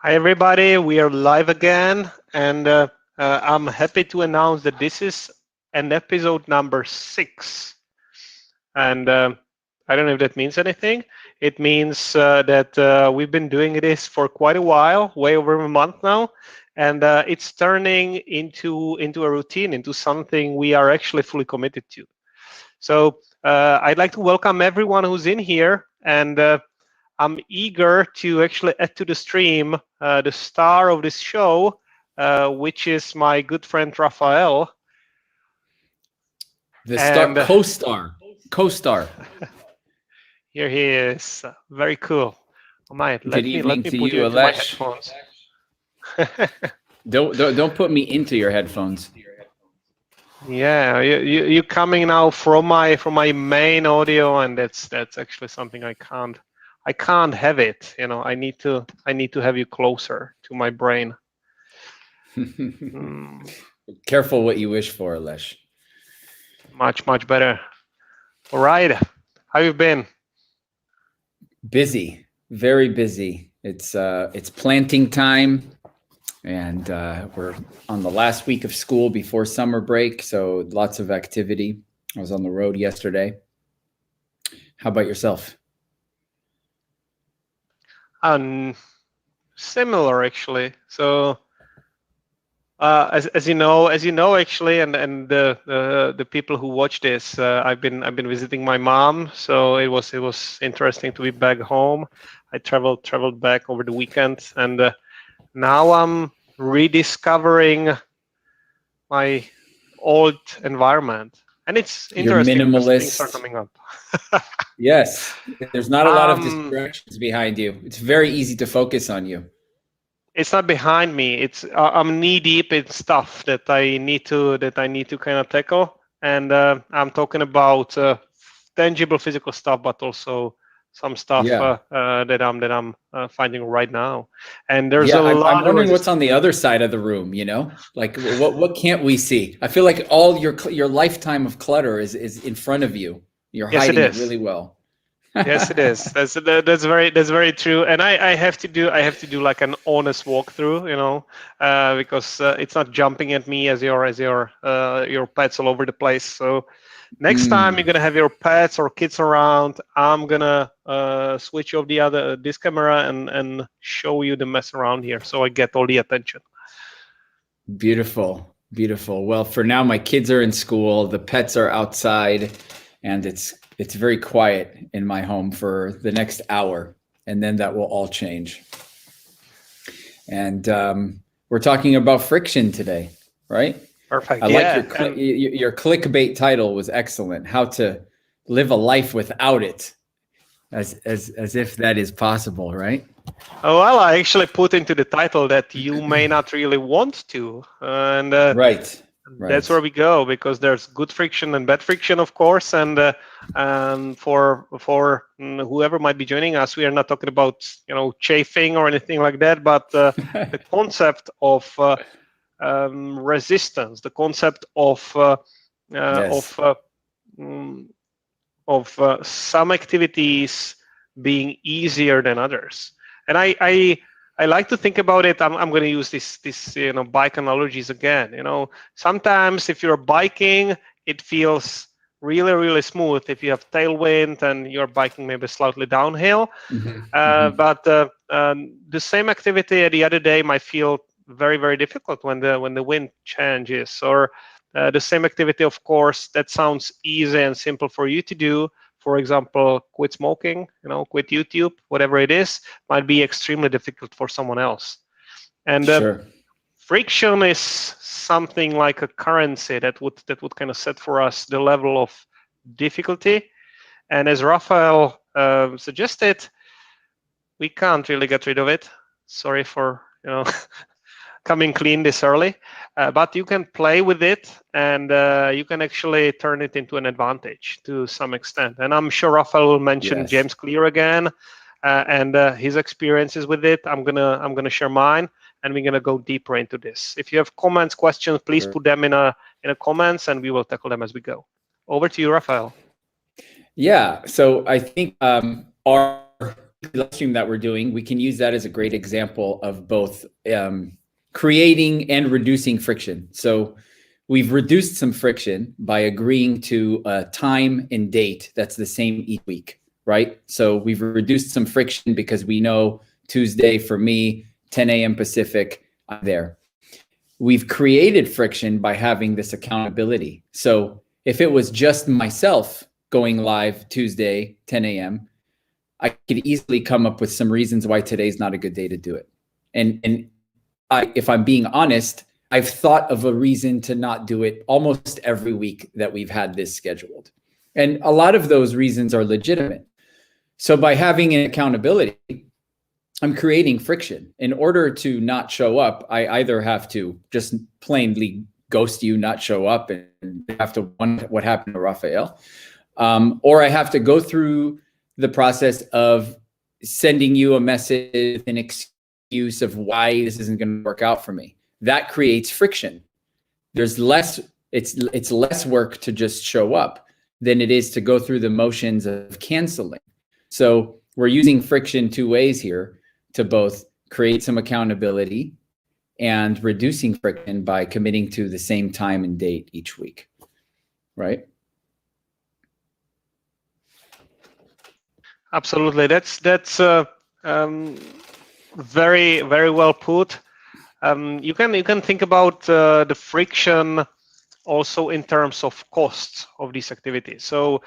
Hi, everybody. We are live again, and I'm happy to announce that this is an episode number 6. And I don't know if that means anything. It means that we've been doing this for quite a while, way over a month now, and it's turning into a routine, into something we are actually fully committed to. So I'd like to welcome everyone who's in here, and I'm eager to actually add to the stream the star of this show, which is my good friend Raphael. The star, co-star. Here he is. Very cool. Oh my, Good evening let me to put you, you into my Alesh. headphones. Don't put me into your headphones. Yeah, you coming now from my main audio, and that's actually something I can't have it. I need to have you closer to my brain. Careful what you wish for, Alesh. Much better. All right, how you been? Busy, very busy. It's planting time, and we're on the last week of school before summer break, so lots of activity. I was on the road yesterday. How about yourself? Similar actually. So as you know, actually, and the people who watch this, I've been visiting my mom, so it was interesting to be back home. I traveled back over the weekend, and now I'm rediscovering my old environment, and it's You're interesting because things are minimalist. coming up. Yes, there's not a lot of um distractions behind you. It's very easy to focus on you. it's not behind me. It's I'm knee deep in stuff that I need to kind of tackle, and I'm talking about tangible physical stuff, but also some stuff Yeah. that I'm finding right now. And there's Yeah, a I'm lot of wondering what's resistance. on the other side of the room, you know? Like what can't we see? I feel like all your lifetime of clutter is in front of you. You're Yes, it hiding it is. really well. Yes, it is. That's very true. And I have to do like an honest walkthrough, because it's not jumping at me as your pets all over the place. So next time you're Mm, gonna have your pets or kids around, I'm gonna switch off this camera and show you the mess around here, so I get all the attention. beautiful, beautiful. Well, for now my kids are in school, the pets are outside, and it's very quiet in my home for the next hour, and then that will all change. And we're talking about friction today, right? Perfect. I like Yeah. And your clickbait title was excellent. How to live a life without it, as if that is possible, right? well, I actually put into the title that you may not really want to, and Right, that's where right. we go, because there's good friction and bad friction, of course. And for whoever might be joining us, we are not talking about chafing or anything like that, but the concept of resistance, the concept Yes, of mm, some activities being easier than others. And I like to think about it. I'm going to use this bike analogies again. Sometimes if you're biking, it feels really smooth if you have tailwind and you're biking maybe slightly downhill. hmm hmm But the same activity the other day might feel very difficult when the wind changes, or the same activity, of course, that sounds easy and simple for you to do. For example, quit smoking, quit YouTube, whatever it is, might be extremely difficult for someone else. And Sure. friction is something like a currency that would kind of set for us the level of difficulty. And as Raphael suggested, we can't really get rid of it. Sorry for coming clean this early, but you can play with it, and you can actually turn it into an advantage to some extent. And I'm sure Raphael will mention Yes. James Clear again, and his experiences with it. I'm gonna share mine, and we're gonna go deeper into this. If you have comments, questions, please Sure. put them in a comments, and we will tackle them as we go. Over to you, Raphael. Yeah. So I think our live stream that we're doing, we can use that as a great example of both creating and reducing friction. So we've reduced some friction by agreeing to a time and date that's the same each week, right? So we've reduced some friction because we know Tuesday for me, 10 a.m. Pacific, I'm there. We've created friction by having this accountability. So if it was just myself going live Tuesday, 10 a.m., I could easily come up with some reasons why today's not a good day to do it. And if I'm being honest, I've thought of a reason to not do it almost every week that we've had this scheduled. And a lot of those reasons are legitimate. So by having an accountability, I'm creating friction. In order to not show up, I either have to just plainly ghost you, not show up, and have to wonder what happened to Raphael, or I have to go through the process of sending you a message, an excuse of why this isn't going to work out for me. That creates friction. There's less, it's less work to just show up than it is to go through the motions of canceling. So we're using friction two ways here to both create some accountability and reducing friction by committing to the same time and date each week, right? Absolutely. That's very, very well put. You can think about the friction also in terms of costs of these activities. So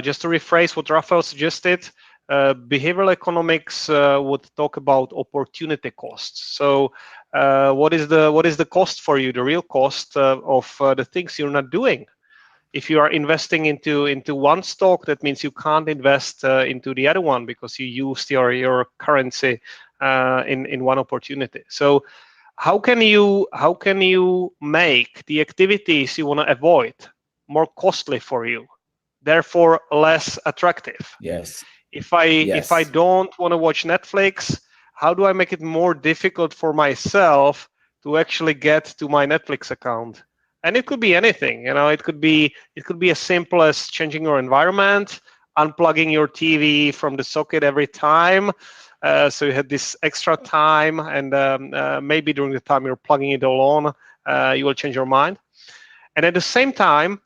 just to rephrase what Raphael suggested, behavioral economics would talk about opportunity costs. So what is the cost for you, the real cost of the things you're not doing? If you are investing into one stock, that means you can't invest into the other one because you used your currency in one opportunity. So how can you make the activities you want to avoid more costly for you, therefore less attractive? Yes. If I don't want to watch Netflix, how do I make it more difficult for myself to actually get to my Netflix account? And it could be anything, it could be as simple as changing your environment, unplugging your TV from the socket every time, so you had this extra time, and maybe during the time you're plugging it all on, you will change your mind. And at the same time,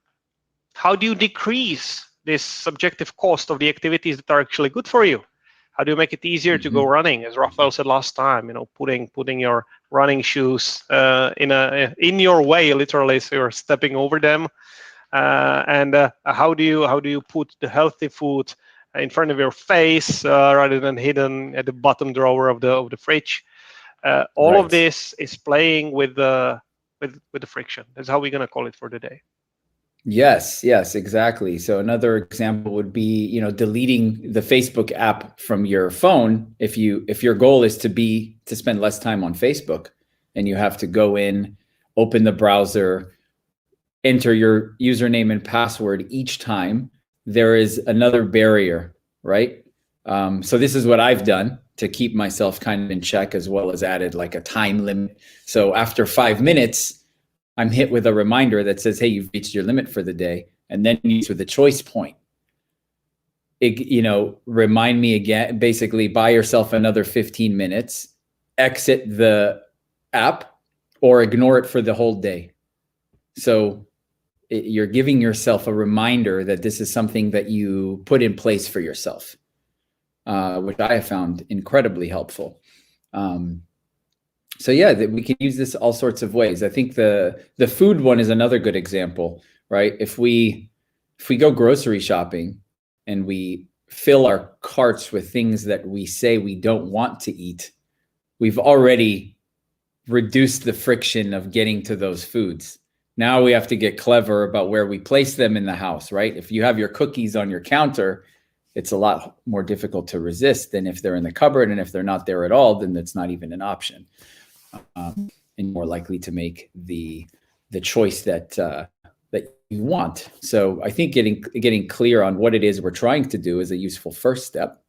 how do you decrease this subjective cost of the activities that are actually good for you? How do you make it easier to go running, as Raphael said last time? Putting your running shoes in your way, literally, so you're stepping over them. And how do you put the healthy food in front of your face rather than hidden at the bottom drawer of the fridge? All of this is playing with the friction. That's how we're gonna call it for the day. Yes, exactly. So another example would be, deleting the Facebook app from your phone. If your goal is to spend less time on Facebook, and you have to go in, open the browser, enter your username and password each time, there is another barrier, right? So this is what I've done to keep myself kind of in check, as well as added like a time limit. So after 5 minutes, I'm hit with a reminder that says, hey, you've reached your limit for the day. And then use with a choice point. Remind me again, basically buy yourself another 15 minutes, exit the app, or ignore it for the whole day. So you're giving yourself a reminder that this is something that you put in place for yourself, which I have found incredibly helpful. So yeah, we can use this all sorts of ways. I think the food one is another good example, right? If we go grocery shopping and we fill our carts with things that we say we don't want to eat, we've already reduced the friction of getting to those foods. Now we have to get clever about where we place them in the house, right? If you have your cookies on your counter, it's a lot more difficult to resist than if they're in the cupboard, and if they're not there at all, then that's not even an option. And more likely to make the choice that you want. So I think getting clear on what it is we're trying to do is a useful first step.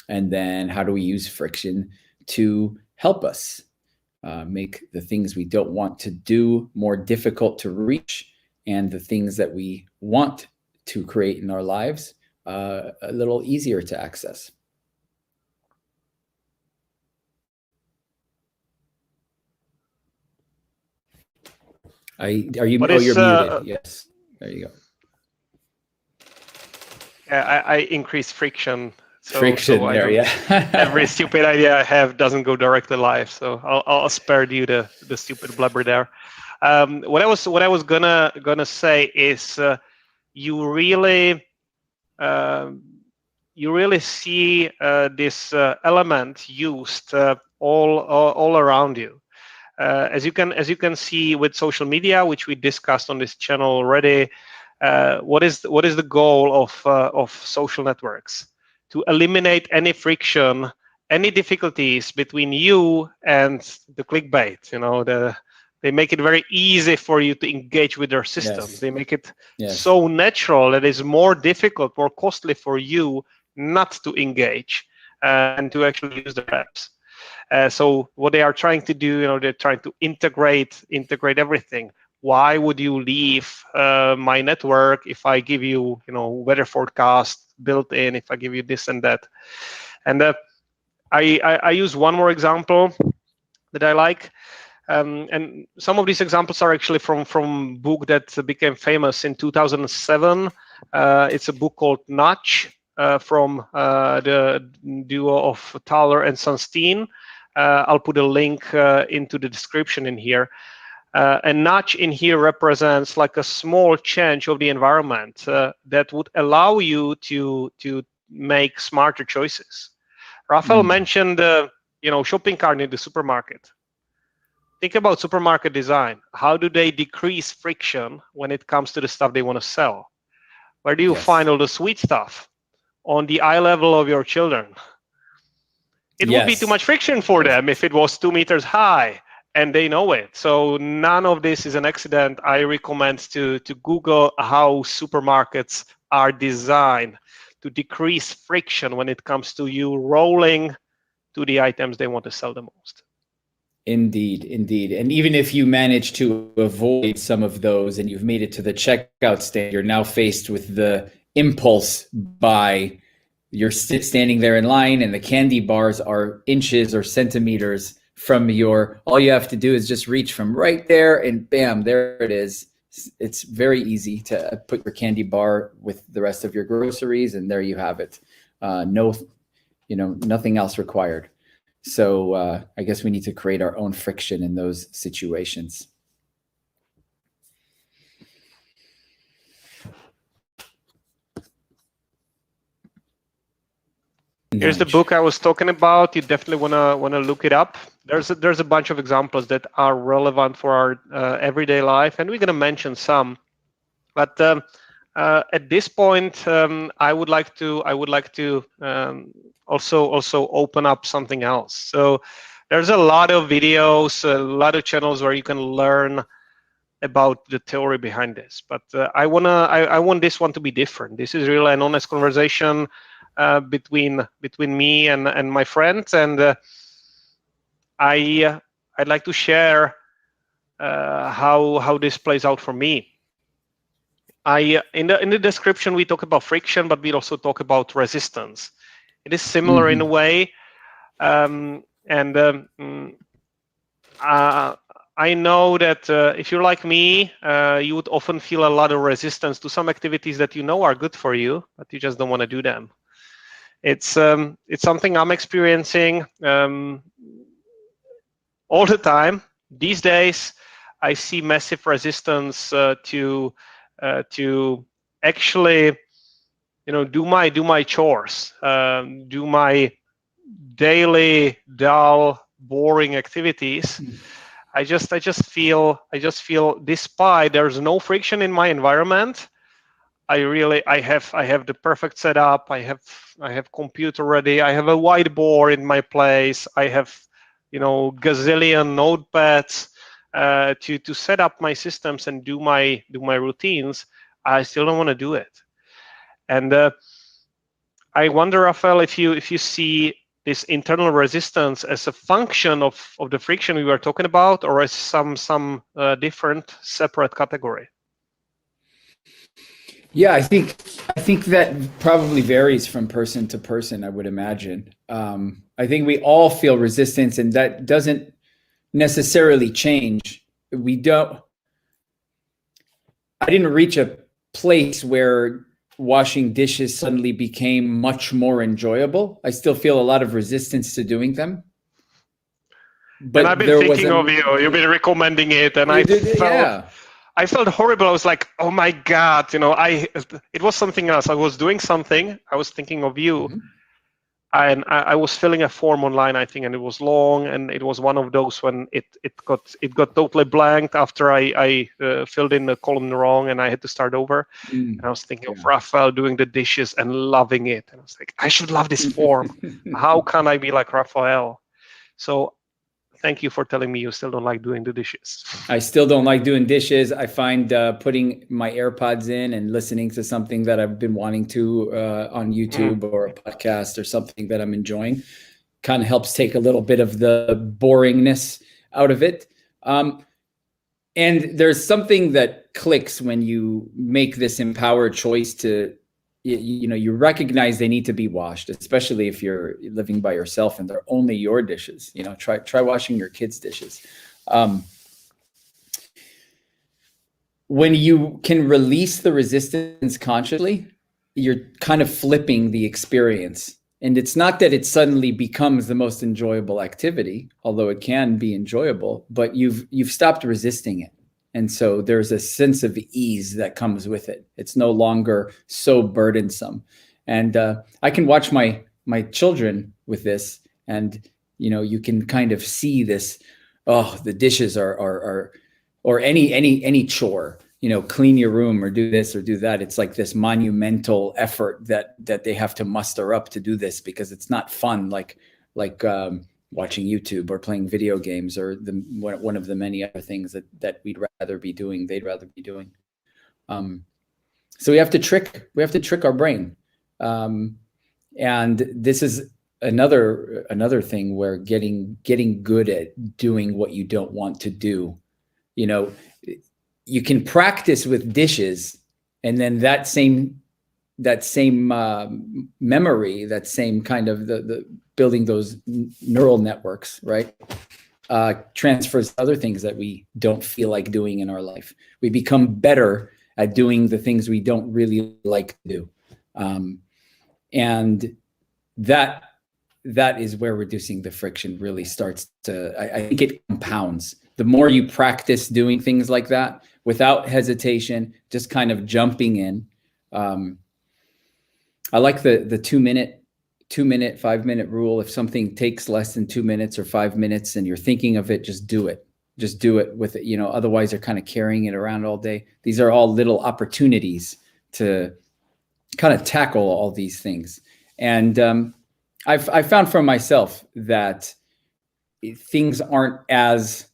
And then how do we use friction to help us make the things we don't want to do more difficult to reach, and the things that we want to create in our lives a little easier to access. Are you? What Oh, is you're muted. Yes. There you go. I increase friction, Friction so I there, don't. Every yeah. stupid idea I have doesn't go directly live. So I'll spare you the stupid blubber there. What I was gonna say is you really um, you really see this element used all around you. As you can see with social media, which we discussed on this channel already, what is the goal of social networks? To eliminate any friction, any difficulties between you and the clickbait. They make it very easy for you to engage with their systems. Yes. They make it Yes. so natural that it's more difficult, more costly for you not to engage and to actually use their apps. So what they are trying to do, they're trying to integrate everything. Why would you leave my network if I give you, weather forecast built in, if I give you this and that? And I use one more example that I like. And some of these examples are actually from book that became famous in 2007. It's a book called Notch from the duo of Thaler and Sunstein. I'll put a link into the description in here. And notch in here represents like a small change of the environment that would allow you to make smarter choices. Raphael mentioned shopping cart in the supermarket. Think about supermarket design. How do they decrease friction when it comes to the stuff they want to sell? Where do you find all the sweet stuff? On the eye level of your children. It would be too much friction for them if it was 2 meters high, and they know it. So none of this is an accident. I recommend to Google how supermarkets are designed to decrease friction when it comes to you rolling to the items they want to sell the most. Indeed. And even if you manage to avoid some of those and you've made it to the checkout stand, you're now faced with the impulse buy. You're standing there in line and the candy bars are inches or centimeters from all you have to do is just reach from right there and bam, there it is. It's very easy to put your candy bar with the rest of your groceries and there you have it. Nothing else required. So I guess we need to create our own friction in those situations. Here's the book I was talking about. You definitely wanna look it up. There's a bunch of examples that are relevant for our everyday life, and we're gonna mention some. But at this point, I would like to also open up something else. So there's a lot of videos, a lot of channels where you can learn about the theory behind this. But I want this one to be different. This is really an honest conversation between me and my friends, and I'd like to share how this plays out for me. In the description we talk about friction, but we also talk about resistance. It is similar in a way, I know that if you're like me, you would often feel a lot of resistance to some activities that you know are good for you, but you just don't want to do them. It's something I'm experiencing all the time these days. I see massive resistance to actually, do my chores, do my daily dull, boring activities. I just feel despite there's no friction in my environment, I have the perfect setup. I have computer ready. I have a whiteboard in my place. I have gazillion notepads to set up my systems and do my routines. I still don't want to do it. And I wonder, Raphael, if you see this internal resistance as a function of the friction we were talking about, or as some different separate category. Yeah, I think that probably varies from person to person, I would imagine. I think we all feel resistance, and that doesn't necessarily change. We don't. I didn't reach a place where washing dishes suddenly became much more enjoyable. I still feel a lot of resistance to doing them. But and I've been there was thinking of you. You've been recommending it, and you did, yeah. I felt horrible. I was like, oh my God, it was something else. I was doing something. I was thinking of you, Mhm. and I was filling a form online, I think, and it was long, and it was one of those when it got totally blanked after I filled in the column wrong, and I had to start over. And I was thinking of Raphael doing the dishes and loving it, and I was like, I should love this form. How can I be like Raphael? So thank you for telling me you still don't like doing the dishes. I still don't like doing dishes. I find putting my AirPods in and listening to something that I've been wanting to on YouTube or a podcast or something that I'm enjoying kind of helps take a little bit of the boringness out of it. And there's something that clicks when you make this empowered choice to, you recognize they need to be washed, especially if you're living by yourself and they're only your dishes. Try washing your kids' dishes. When you can release the resistance consciously, you're kind of flipping the experience. And it's not that it suddenly becomes the most enjoyable activity, although it can be enjoyable, but you've stopped resisting it. And so there's a sense of ease that comes with it. It's no longer so burdensome. And I can watch my children with this, and you can kind of see this. Oh, the dishes are or any chore. Clean your room or do this or do that. It's like this monumental effort that they have to muster up to do this, because it's not fun like watching YouTube or playing video games or one of the many other things that we'd rather be doing, they'd rather be doing. So we have to trick our brain. And this is another thing where getting good at doing what you don't want to do. You can practice with dishes, and then that same memory, that same kind of the building those neural networks, right? Transfers other things that we don't feel like doing in our life. We become better at doing the things we don't really like to do. And that is where reducing the friction really starts to, I think it compounds. The more you practice doing things like that without hesitation, just kind of jumping in. I like the 2 minute, 5 minute rule. If something takes less than 2 minutes or 5 minutes and you're thinking of it, just do it. Just do it with it. Otherwise you're kind of carrying it around all day. These are all little opportunities to kind of tackle all these things. And I've found for myself that things aren't as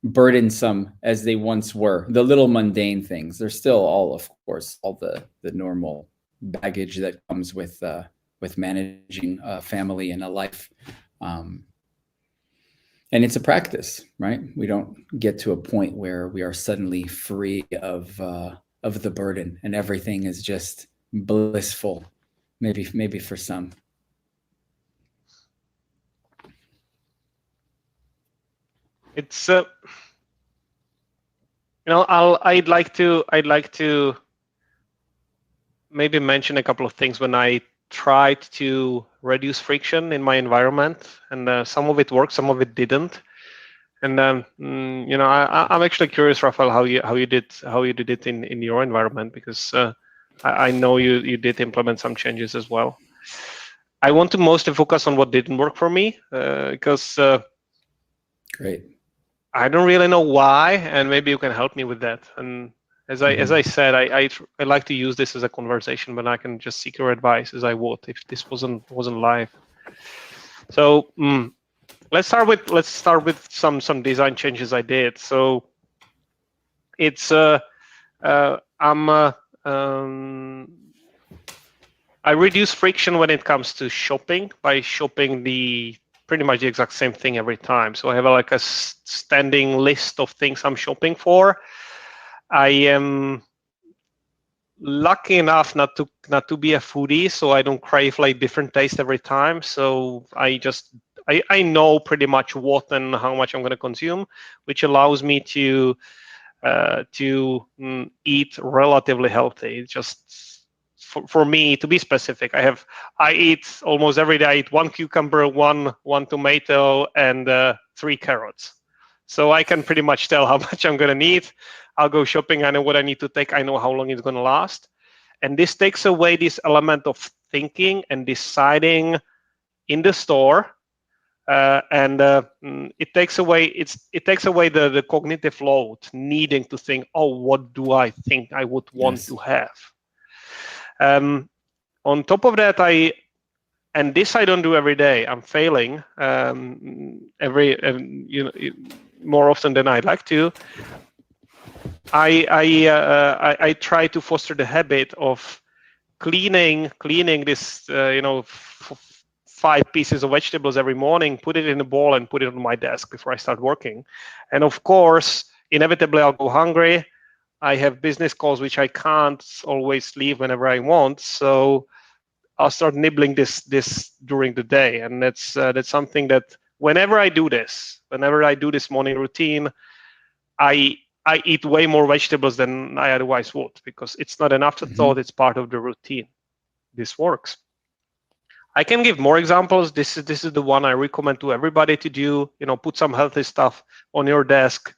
burdensome as they once were. The little mundane things, they're still all, of course, all the normal baggage that comes with managing a family and a life. And it's a practice, right? We don't get to a point where we are suddenly free of the burden and everything is just blissful. Maybe for some. It's I'd like to maybe mention a couple of things when I tried to reduce friction in my environment, and some of it worked, some of it didn't. And I'm actually curious, Raphael, how you did it in your environment, because I know you did implement some changes as well. I want to mostly focus on what didn't work for me, because Great. I don't really know why, and maybe you can help me with that. And as I said, I like to use this as a conversation, but I can just seek your advice as I would if this wasn't live. So let's start with some design changes I did. So it's I reduce friction when it comes to shopping by shopping pretty much the exact same thing every time. So I have like a standing list of things I'm shopping for. I am lucky enough not to be a foodie, so I don't crave like different taste every time. So I know pretty much what and how much I'm going to consume, which allows me to to eat relatively healthy. Just for me, to be specific, I eat almost every day. I eat one cucumber, one tomato, and 3 carrots. So I can pretty much tell how much I'm gonna need. I'll go shopping. I know what I need to take. I know how long it's gonna last, and this takes away this element of thinking and deciding in the store. It takes away the cognitive load, needing to think, oh, what do I think I would want to have. On top of that, and this I don't do every day. I'm failing more often than I'd like to. I try to foster the habit of cleaning this 5 pieces of vegetables every morning, put it in a bowl and put it on my desk before I start working. And of course, inevitably I'll go hungry. I have business calls which I can't always leave whenever I want, so I'll start nibbling this during the day. And that's something that whenever I do this morning routine, I eat way more vegetables than I otherwise would, because it's not an afterthought, it's part of the routine. This works. I can give more examples. This is the one I recommend to everybody to do. Put some healthy stuff on your desk,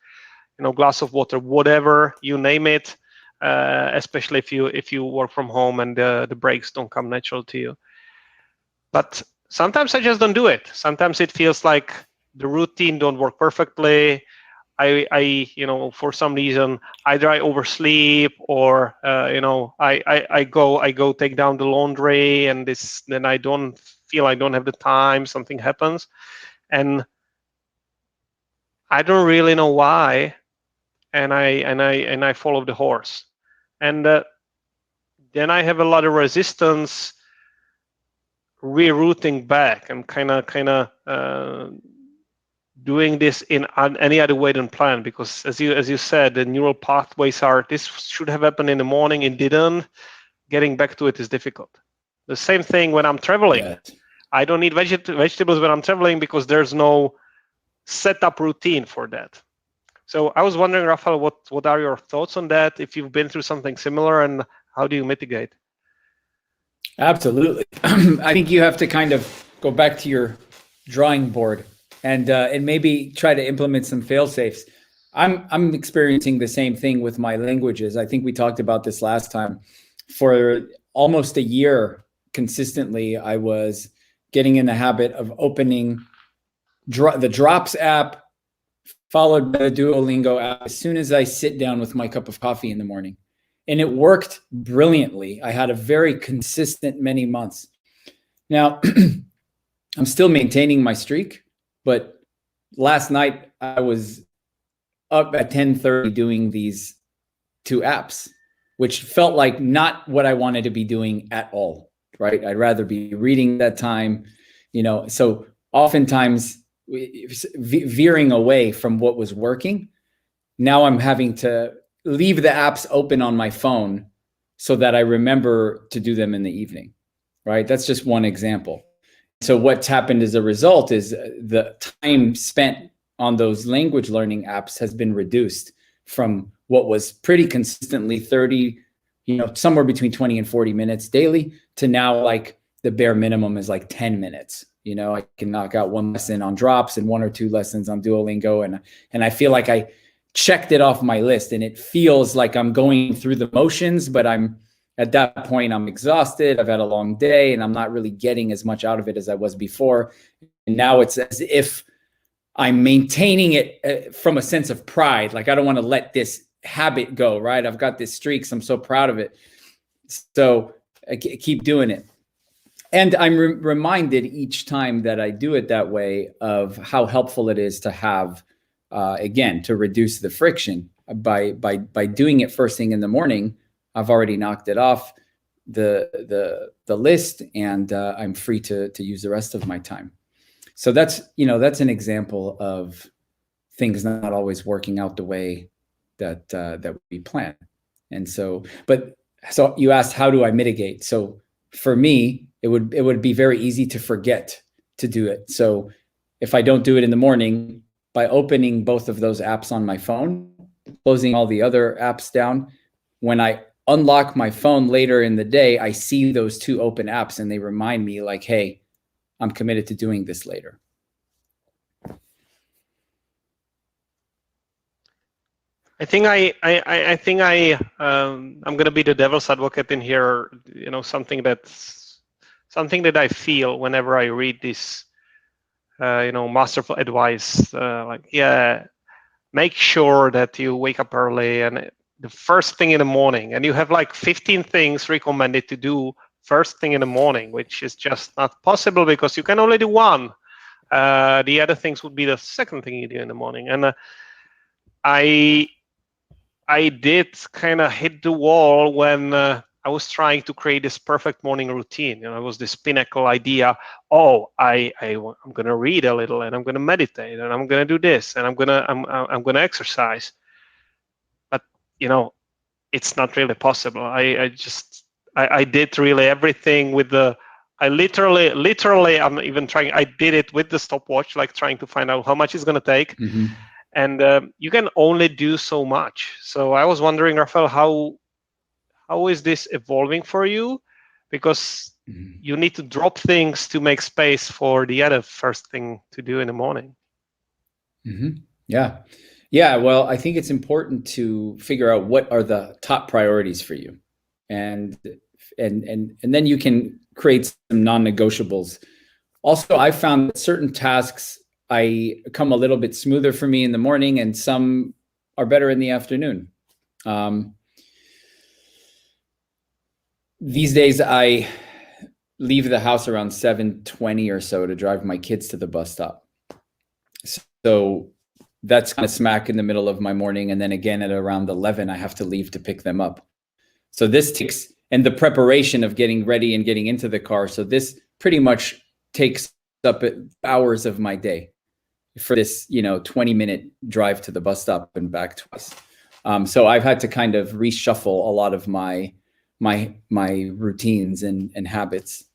glass of water, whatever, you name it, especially if you work from home and the breaks don't come natural to you. But sometimes I just don't do it. Sometimes it feels like the routine don't work perfectly. I for some reason either I oversleep or I go take down the laundry, and then I don't have the time. Something happens, and I don't really know why, and I follow the horse, and then I have a lot of resistance rerouting back and kind of doing this in any other way than planned, because as you said, the neural pathways are, this should have happened in the morning, it didn't. Getting back to it is difficult. The same thing when I'm traveling. Yes. I don't need vegetables when I'm traveling because there's no setup routine for that. So I was wondering, Raphael, what are your thoughts on that? If you've been through something similar, and how do you mitigate? Absolutely. I think you have to kind of go back to your drawing board and maybe try to implement some fail-safes. I'm experiencing the same thing with my languages. I think we talked about this last time. For almost a year, consistently, I was getting in the habit of opening the Drops app, followed by the Duolingo app, as soon as I sit down with my cup of coffee in the morning. And it worked brilliantly. I had a very consistent many months. Now, I'm still maintaining my streak, but last night I was up at 10:30 doing these 2 apps, which felt like not what I wanted to be doing at all, right? I'd rather be reading that time, so oftentimes veering away from what was working. Now I'm having to leave the apps open on my phone so that I remember to do them in the evening, right? That's just one example. So what's happened as a result is the time spent on those language learning apps has been reduced from what was pretty consistently 30, somewhere between 20 and 40 minutes daily, to now like the bare minimum is like 10 minutes. I can knock out 1 lesson on Drops and 1 or 2 lessons on Duolingo. And I feel like I checked it off my list, and it feels like I'm going through the motions, but at that point, I'm exhausted. I've had a long day and I'm not really getting as much out of it as I was before. And now it's as if I'm maintaining it from a sense of pride. Like, I don't want to let this habit go, right? I've got this streak, so I'm so proud of it. So I keep doing it. And I'm reminded each time that I do it that way of how helpful it is to have, again, to reduce the friction by doing it first thing in the morning. I've already knocked it off the list, and I'm free to use the rest of my time. So that's an example of things not always working out the way that we plan. And so you asked, how do I mitigate? So for me, it would be very easy to forget to do it. So if I don't do it in the morning, by opening both of those apps on my phone, closing all the other apps down. When I unlock my phone later in the day, I see those 2 open apps and they remind me like, hey, I'm committed to doing this later. I think I'm going to be the devil's advocate in here. You know, something that I feel whenever I read this, masterful advice. Like, yeah, make sure that you wake up early and the first thing in the morning, and you have like 15 things recommended to do first thing in the morning, which is just not possible because you can only do one. The other things would be the second thing you do in the morning, and I did kind of hit the wall when I was trying to create this perfect morning routine. You know, it was this pinnacle idea. Oh, I'm going to read a little, and I'm going to meditate, and I'm going to do this, and I'm going to exercise. But you know, it's not really possible. I did really everything with the. I literally, I'm even trying. I did it with the stopwatch, like trying to find out how much it's going to take. Mm-hmm. And you can only do so much. So I was wondering, Raphael, how is this evolving for you? Because you need to drop things to make space for the other first thing to do in the morning. Mm-hmm. Yeah. Well, I think it's important to figure out what are the top priorities for you, and then you can create some non-negotiables. Also, I found that certain tasks come a little bit smoother for me in the morning, and some are better in the afternoon. These days, I leave the house around 7:20 or so to drive my kids to the bus stop. So that's kind of smack in the middle of my morning. And then again at around 11, I have to leave to pick them up. So this takes, and the preparation of getting ready and getting into the car. So this pretty much takes up hours of my day for this, 20-minute drive to the bus stop and back twice. So I've had to kind of reshuffle a lot of my routines and habits.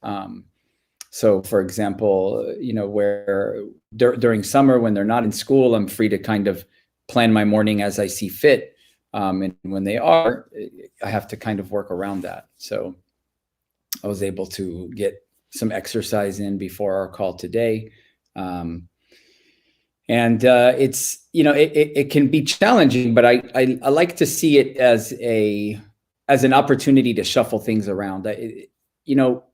So for example, where during summer when they're not in school, I'm free to kind of plan my morning as I see fit. And when they are, I have to kind of work around that. So I was able to get some exercise in before our call today. And it's, it can be challenging, but I like to see it as an opportunity to shuffle things around.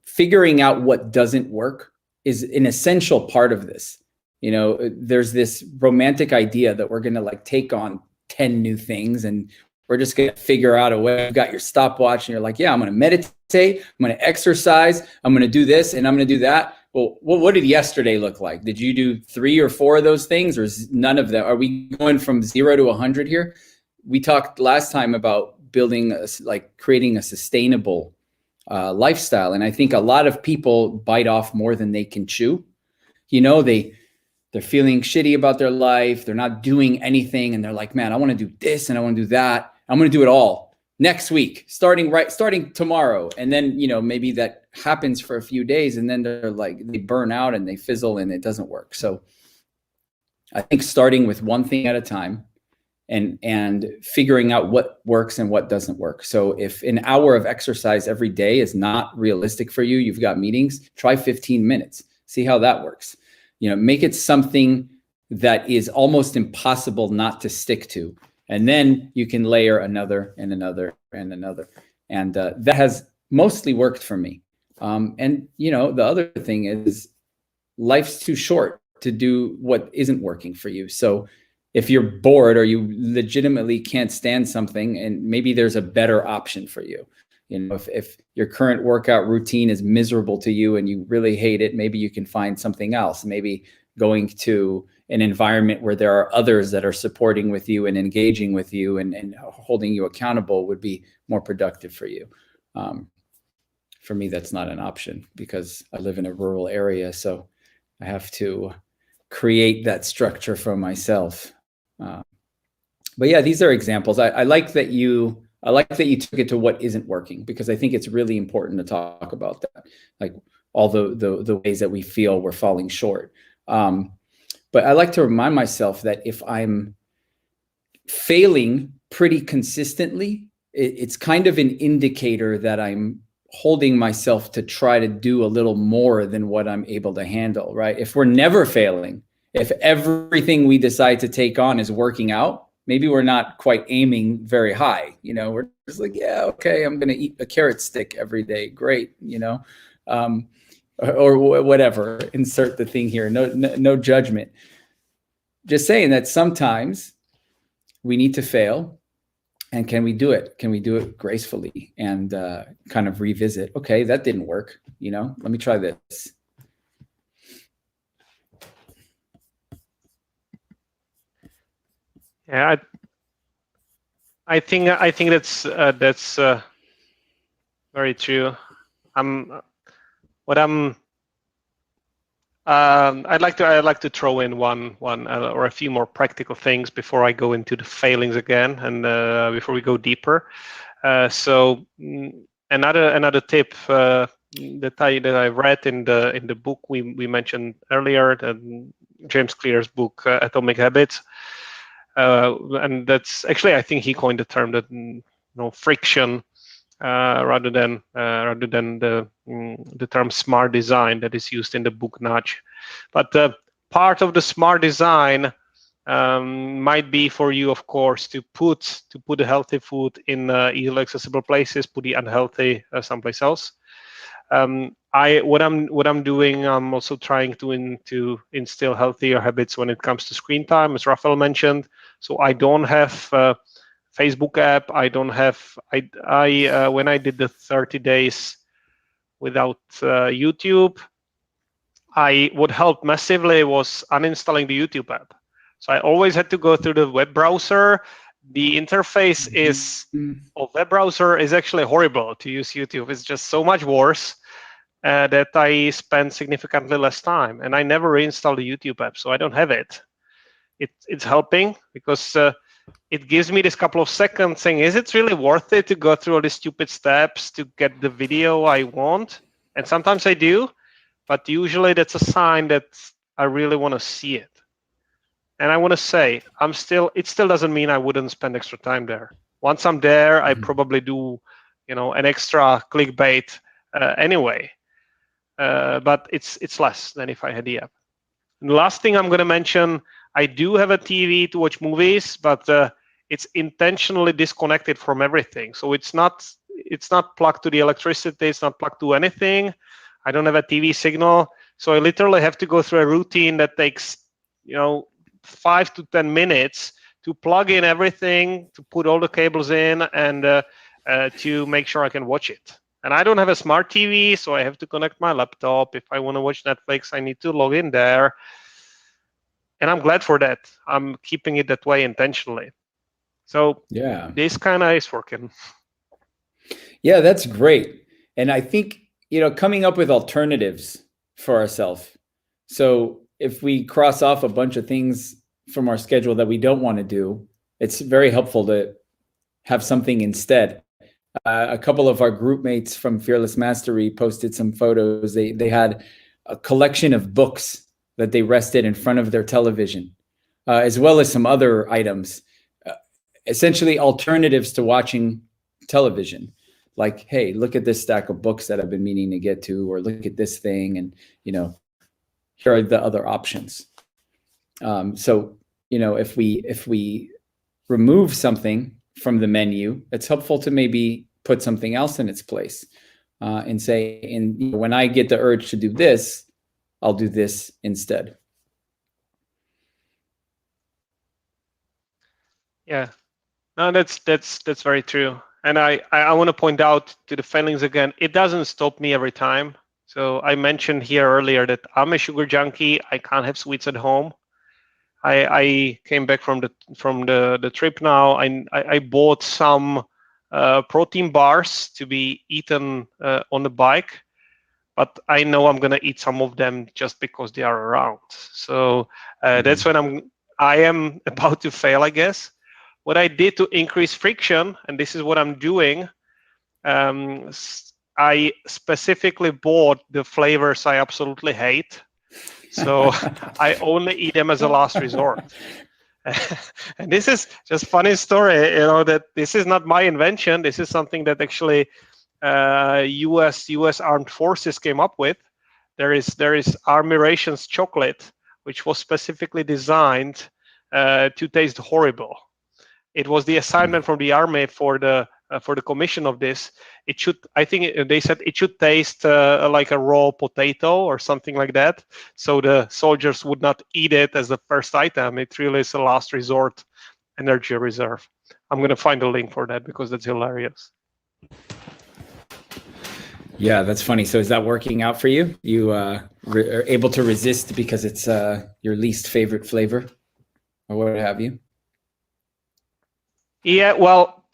Figuring out what doesn't work is an essential part of this. There's this romantic idea that we're going to take on 10 new things and we're just going to figure out a way. You've got your stopwatch and you're like, yeah, I'm going to meditate, I'm going to exercise, I'm going to do this and I'm going to do that. Well, what did yesterday look like? Did you do 3 or 4 of those things or none of them? Are we going from 0 to 100 here? We talked last time about creating a sustainable lifestyle. And I think a lot of people bite off more than they can chew. They're feeling shitty about their life. They're not doing anything. And they're like, man, I want to do this and I want to do that. I'm going to do it all next week, starting tomorrow. And then, maybe that happens for a few days and then they burn out and they fizzle and it doesn't work. So I think starting with one thing at a time and figuring out what works and what doesn't work. So if an hour of exercise every day is not realistic for you, you've got meetings, try 15 minutes, see how that works. Make it something that is almost impossible not to stick to. And then you can layer another and another and another. And that has mostly worked for me. And the other thing is life's too short to do what isn't working for you. So if you're bored or you legitimately can't stand something, and maybe there's a better option for you. If your current workout routine is miserable to you and you really hate it, maybe you can find something else. Maybe going to an environment where there are others that are supporting with you and engaging with you and holding you accountable would be more productive for you. For me, that's not an option because I live in a rural area. So I have to create that structure for myself. But yeah, these are examples. I like that you took it to what isn't working, because I think it's really important to talk about that, like all the ways that we feel we're falling short. But I like to remind myself that if I'm failing pretty consistently, it's kind of an indicator that I'm holding myself to try to do a little more than what I'm able to handle, right? If we're never failing, if everything we decide to take on is working out, maybe we're not quite aiming very high. We're just like, yeah, okay, I'm going to eat a carrot stick every day. Great, or whatever. Insert the thing here. No judgment. Just saying that sometimes we need to fail. And can we do it? Can we do it gracefully and kind of revisit? Okay, that didn't work. Let me try this. Yeah, I think that's very true. I'd like to throw in one or a few more practical things before I go into the failings again, and before we go deeper. So another tip that I read in the book we mentioned earlier, James Clear's book Atomic Habits, and that's actually, I think he coined the term that friction. Rather than the term smart design that is used in the book Nudge. But part of the smart design might be for you, of course, to put the healthy food in easily accessible places, put the unhealthy someplace else. What I'm doing, I'm also trying to instill healthier habits when it comes to screen time, as Raphael mentioned. So I don't have Facebook app. I don't have. When I did the 30 days without YouTube, what helped massively was uninstalling the YouTube app. So I always had to go through the web browser. The interface of web browser is actually horrible to use YouTube. It's just so much worse that I spend significantly less time, and I never reinstall the YouTube app, so I don't have it. It's helping because it gives me this couple of seconds saying, is it really worth it to go through all these stupid steps to get the video I want? And sometimes I do, but usually that's a sign that I really want to see it. And I want to say, it still doesn't mean I wouldn't spend extra time there. Once I'm there, I probably do, an extra clickbait anyway. But it's less than if I had the app. And the last thing I'm going to mention, I do have a TV to watch movies, but it's intentionally disconnected from everything. So it's not plugged to the electricity. It's not plugged to anything. I don't have a TV signal. So I literally have to go through a routine that takes, 5 to 10 minutes to plug in everything, to put all the cables in, and to make sure I can watch it. And I don't have a smart TV, so I have to connect my laptop. If I want to watch Netflix, I need to log in there. And I'm glad for that. I'm keeping it that way intentionally. So yeah, this kind of is working. Yeah, that's great. And I think, coming up with alternatives for ourselves. So if we cross off a bunch of things from our schedule that we don't want to do, it's very helpful to have something instead. A couple of our group mates from Fearless Mastery posted some photos. They had a collection of books that they rested in front of their television, as well as some other items, essentially alternatives to watching television. Like, hey, look at this stack of books that I've been meaning to get to, or look at this thing, and here are the other options. So if we remove something from the menu, it's helpful to maybe put something else in its place, and say, when I get the urge to do this, I'll do this instead. Yeah, no, that's very true. And I want to point out to the failings again, it doesn't stop me every time. So I mentioned here earlier that I'm a sugar junkie. I can't have sweets at home. I came back from the trip now. I bought some protein bars to be eaten on the bike, but I know I'm gonna eat some of them just because they are around. So that's when I am about to fail, I guess. What I did to increase friction, and this is what I'm doing, I specifically bought the flavors I absolutely hate. So I only eat them as a last resort. And this is just funny story, that this is not my invention. This is something that actually U.S. Armed Forces came up with. There is Army Rations chocolate, which was specifically designed to taste horrible. It was the assignment from the army for the commission of this. It should, I think, they said it should taste like a raw potato or something like that. So the soldiers would not eat it as the first item. It really is a last resort energy reserve. I'm gonna find a link for that because that's hilarious. Yeah, that's funny. So is that working out for you? You are able to resist because it's your least favorite flavor, or what have you? Yeah, well,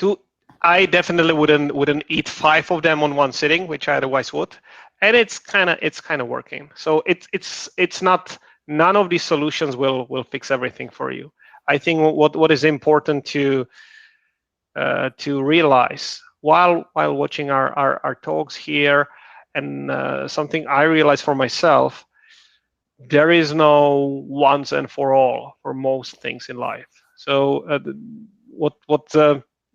I definitely wouldn't eat 5 of them on one sitting, which I otherwise would, and it's kind of working. So it's not, none of these solutions will fix everything for you. I think what is important to realize while watching our talks here, and something I realized for myself, there is no once and for all for most things in life. So what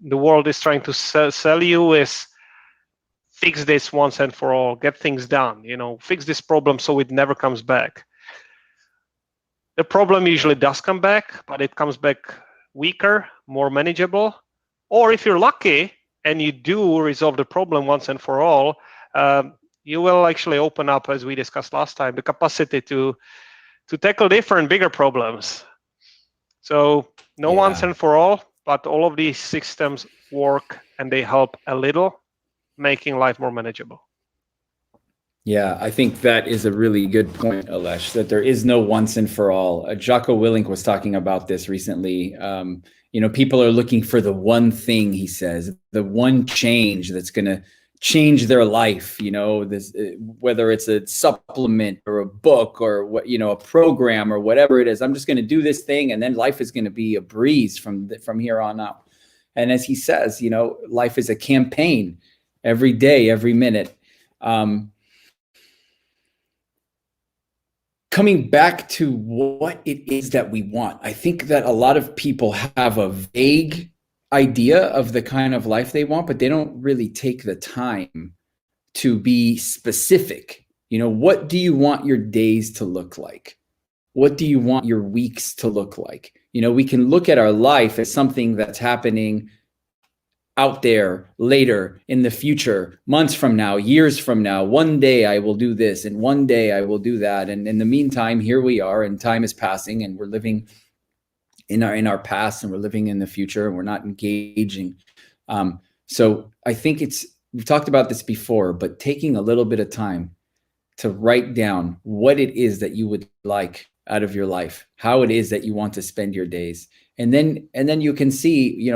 the world is trying to sell you is fix this once and for all, get things done, fix this problem so it never comes back. The problem usually does come back, but it comes back weaker, more manageable. Or if you're lucky and you do resolve the problem once and for all, you will actually open up, as we discussed last time, the capacity to tackle different, bigger problems. So no once and for all, but all of these systems work and they help a little, making life more manageable. Yeah, I think that is a really good point, Alesh, that there is no once and for all. Jocko Willink was talking about this recently. People are looking for the one thing, he says, the one change that's going to change their life, this, whether it's a supplement or a book or what, a program or whatever it is. I'm just going to do this thing, and then life is going to be a breeze from here on out. And as he says, life is a campaign every day, every minute. Coming back to what it is that we want, I think that a lot of people have a vague idea of the kind of life they want, but they don't really take the time to be specific. What do you want your days to look like? What do you want your weeks to look like? We can look at our life as something that's happening out there later in the future, months from now, years from now. One day I will do this, and one day I will do that. And in the meantime, here we are, and time is passing, and we're living in our past, and we're living in the future, and we're not engaging. So I think we've talked about this before, but taking a little bit of time to write down what it is that you would like out of your life, how it is that you want to spend your days. And then you can see,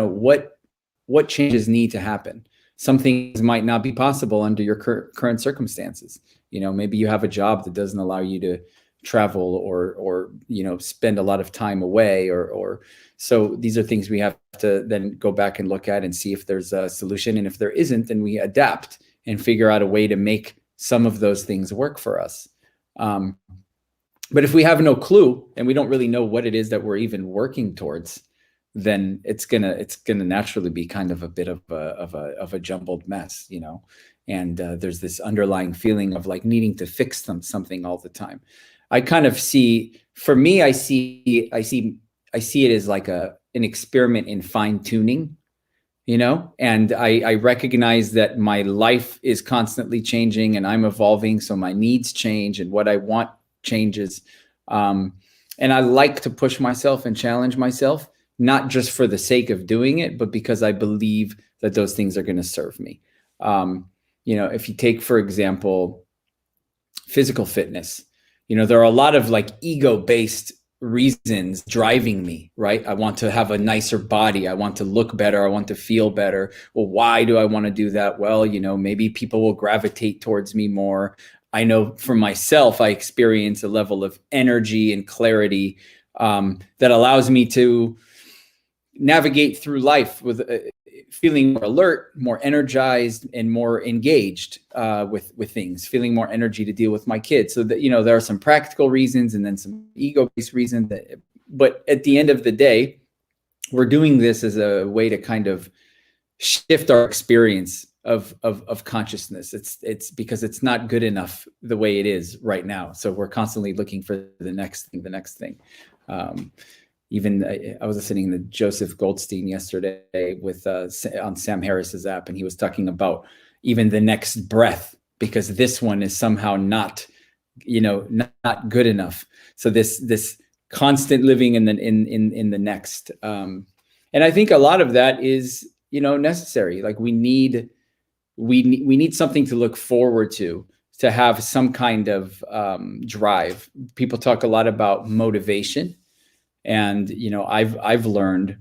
what changes need to happen. Some things might not be possible under your current circumstances. Maybe you have a job that doesn't allow you to travel or spend a lot of time away, or so these are things we have to then go back and look at and see if there's a solution. And if there isn't, then we adapt and figure out a way to make some of those things work for us. But if we have no clue and we don't really know what it is that we're even working towards, then it's gonna naturally be kind of a bit of a jumbled mess, And there's this underlying feeling of like needing to fix something all the time. I kind of see, for me, I see it as like an experiment in fine tuning, and I recognize that my life is constantly changing and I'm evolving, so my needs change and what I want changes. And I like to push myself and challenge myself, not just for the sake of doing it, but because I believe that those things are going to serve me. If you take, for example, physical fitness, there are a lot of like ego-based reasons driving me, right? I want to have a nicer body. I want to look better. I want to feel better. Well, why do I want to do that? Well, maybe people will gravitate towards me more. I know for myself, I experience a level of energy and clarity that allows me to navigate through life with feeling more alert, more energized, and more engaged with things, feeling more energy to deal with my kids. So that, there are some practical reasons and then some ego-based reasons that But at the end of the day, we're doing this as a way to kind of shift our experience of consciousness. It's because it's not good enough the way it is right now. So we're constantly looking for the next thing. Even I was listening to Joseph Goldstein yesterday with on Sam Harris's app, and he was talking about even the next breath, because this one is somehow not good enough. So this constant living in the next, and I think a lot of that is necessary. Like we need something to look forward to have some kind of drive. People talk a lot about motivation, and I've learned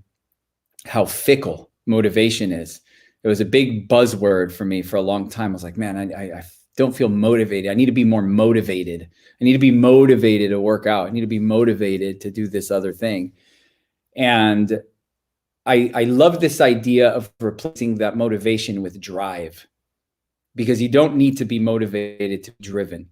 how fickle motivation is. It was a big buzzword for me for a long time. I was like, man, I don't feel motivated. I need to be more motivated. I need to be motivated to work out. I need to be motivated to do this other thing. And I love this idea of replacing that motivation with drive, because you don't need to be motivated to be driven.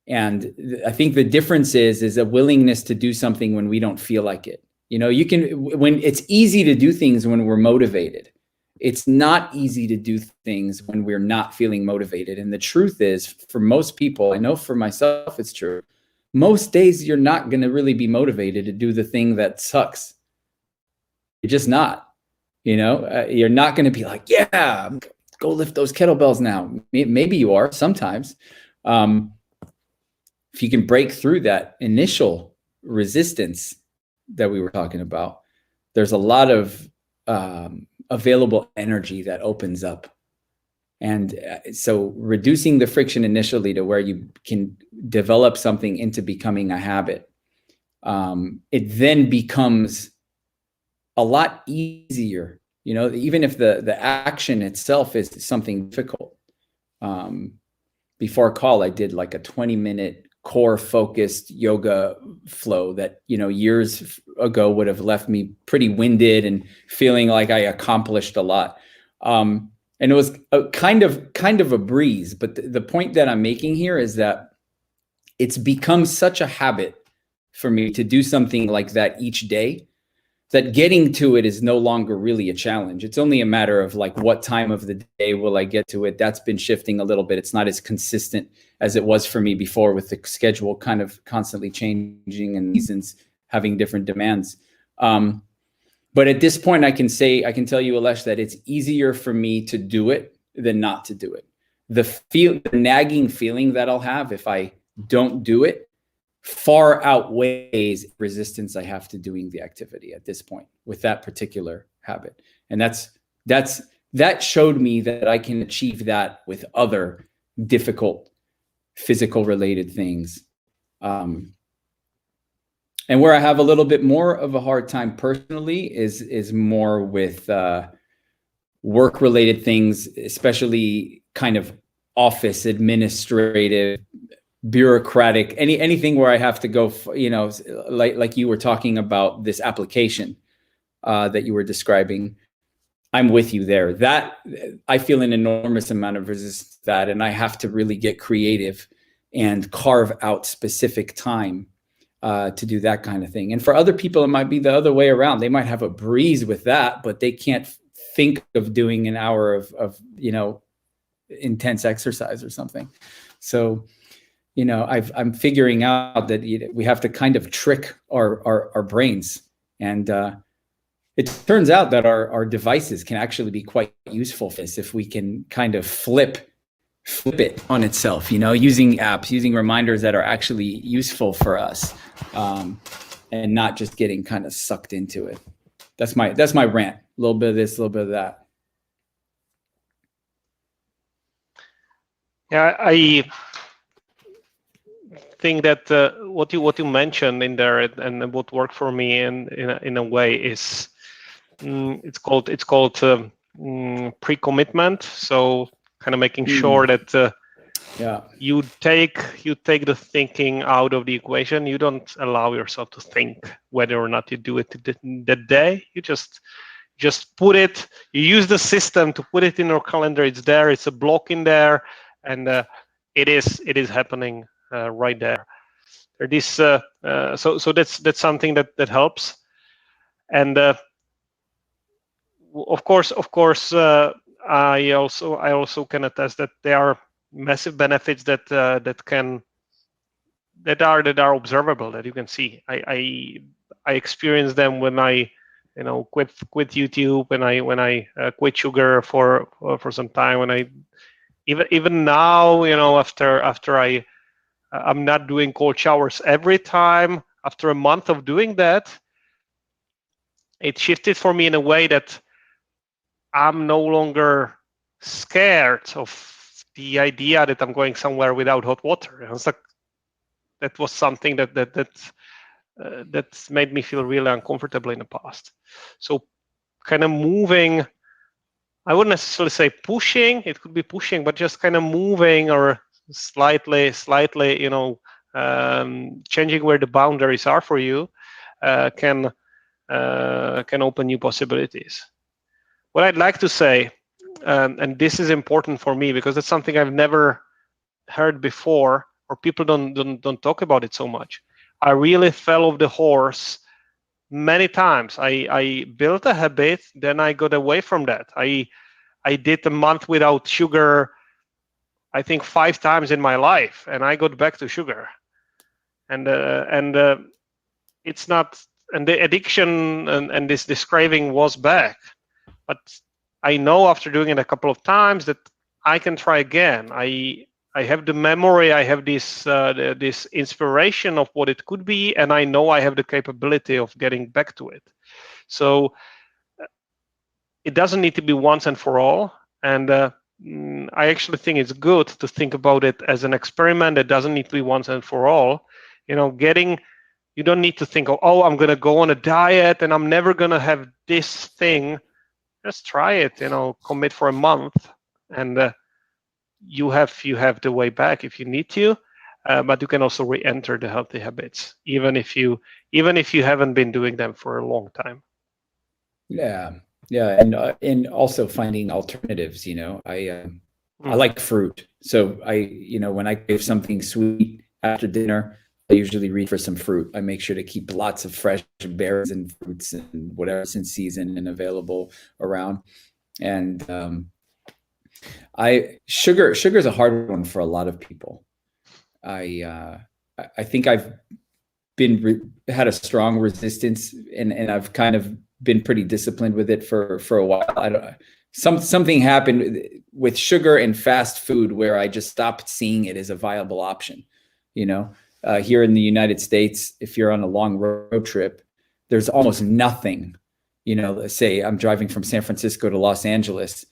And I think the difference is a willingness to do something when we don't feel like it. When it's easy to do things when we're motivated. It's not easy to do things when we're not feeling motivated. And the truth is, for most people, I know for myself it's true, most days you're not going to really be motivated to do the thing that sucks. You're just not. You're not going to be like, yeah, go lift those kettlebells now. Maybe you are sometimes. If you can break through that initial resistance that we were talking about, there's a lot of available energy that opens up. And so reducing the friction initially to where you can develop something into becoming a habit, it then becomes a lot easier, even if the action itself is something difficult. Before a call, I did like a 20-minute core focused yoga flow that, years ago would have left me pretty winded and feeling like I accomplished a lot. And it was a kind of a breeze. But the point that I'm making here is that it's become such a habit for me to do something like that each day, that getting to it is no longer really a challenge. It's only a matter of like, what time of the day will I get to it? That's been shifting a little bit. It's not as consistent as it was for me before, with the schedule kind of constantly changing and seasons having different demands. But at this point, I can tell you, Alesh, that it's easier for me to do it than not to do it. The nagging feeling that I'll have if I don't do it far outweighs resistance I have to doing the activity at this point with that particular habit. And that showed me that I can achieve that with other difficult physical related things. And where I have a little bit more of a hard time personally is more with work related things, especially kind of office administrative, bureaucratic, anything where I have to go, like you were talking about this application that you were describing. I'm with you there. That I feel an enormous amount of resistance to that, and I have to really get creative and carve out specific time to do that kind of thing. And for other people, it might be the other way around. They might have a breeze with that, but they can't think of doing an hour of intense exercise or something. So I'm figuring out that we have to kind of trick our brains. And it turns out that our devices can actually be quite useful for this if we can kind of flip it on itself, using apps, using reminders that are actually useful for us, and not just getting kind of sucked into it. That's my rant. A little bit of this, a little bit of that. Yeah, I think that what you mentioned in there and what worked for me in a way is it's called pre-commitment. So kind of making sure that you take the thinking out of the equation. You don't allow yourself to think whether or not you do it that day. You just put it. You use the system to put it in your calendar. It's there. It's a block in there, and it is happening right there. this so that's something that helps. And of course, I also can attest that there are massive benefits that are observable, that you can see. I experienced them when I quit YouTube, when I quit sugar for some time, when I even now, after I'm not doing cold showers every time. After a month of doing that, it shifted for me in a way that I'm no longer scared of the idea that I'm going somewhere without hot water. It's like that was something that made me feel really uncomfortable in the past. So kind of moving, I wouldn't necessarily say pushing, it could be pushing, but just kind of moving or slightly, changing where the boundaries are for you can open new possibilities. What I'd like to say, and this is important for me because it's something I've never heard before, or people don't talk about it so much. I really fell off the horse many times. I built a habit, then I got away from that. I did a month without sugar, I think 5 times in my life, and I got back to sugar. And it's not, and the addiction and this craving was back. But I know after doing it a couple of times that I can try again. I have the memory, I have this inspiration of what it could be, and I know I have the capability of getting back to it. So it doesn't need to be once and for all. And I actually think it's good to think about it as an experiment. It doesn't need to be once and for all. You don't need to think, oh, I'm going to go on a diet and I'm never going to have this thing. Just try it, commit for a month, and you have the way back if you need to. But you can also re-enter the healthy habits, even if you haven't been doing them for a long time. Yeah, and also finding alternatives. I like fruit, so when I crave something sweet after dinner, I usually reach for some fruit. I make sure to keep lots of fresh berries and fruits and whatever's in season and available around. And sugar is a hard one for a lot of people. I think I've had a strong resistance, and I've kind of been pretty disciplined with it for a while. Something happened with sugar and fast food where I just stopped seeing it as a viable option. Here in the United States, if you're on a long road trip, there's almost nothing. Let's say I'm driving from San Francisco to Los Angeles.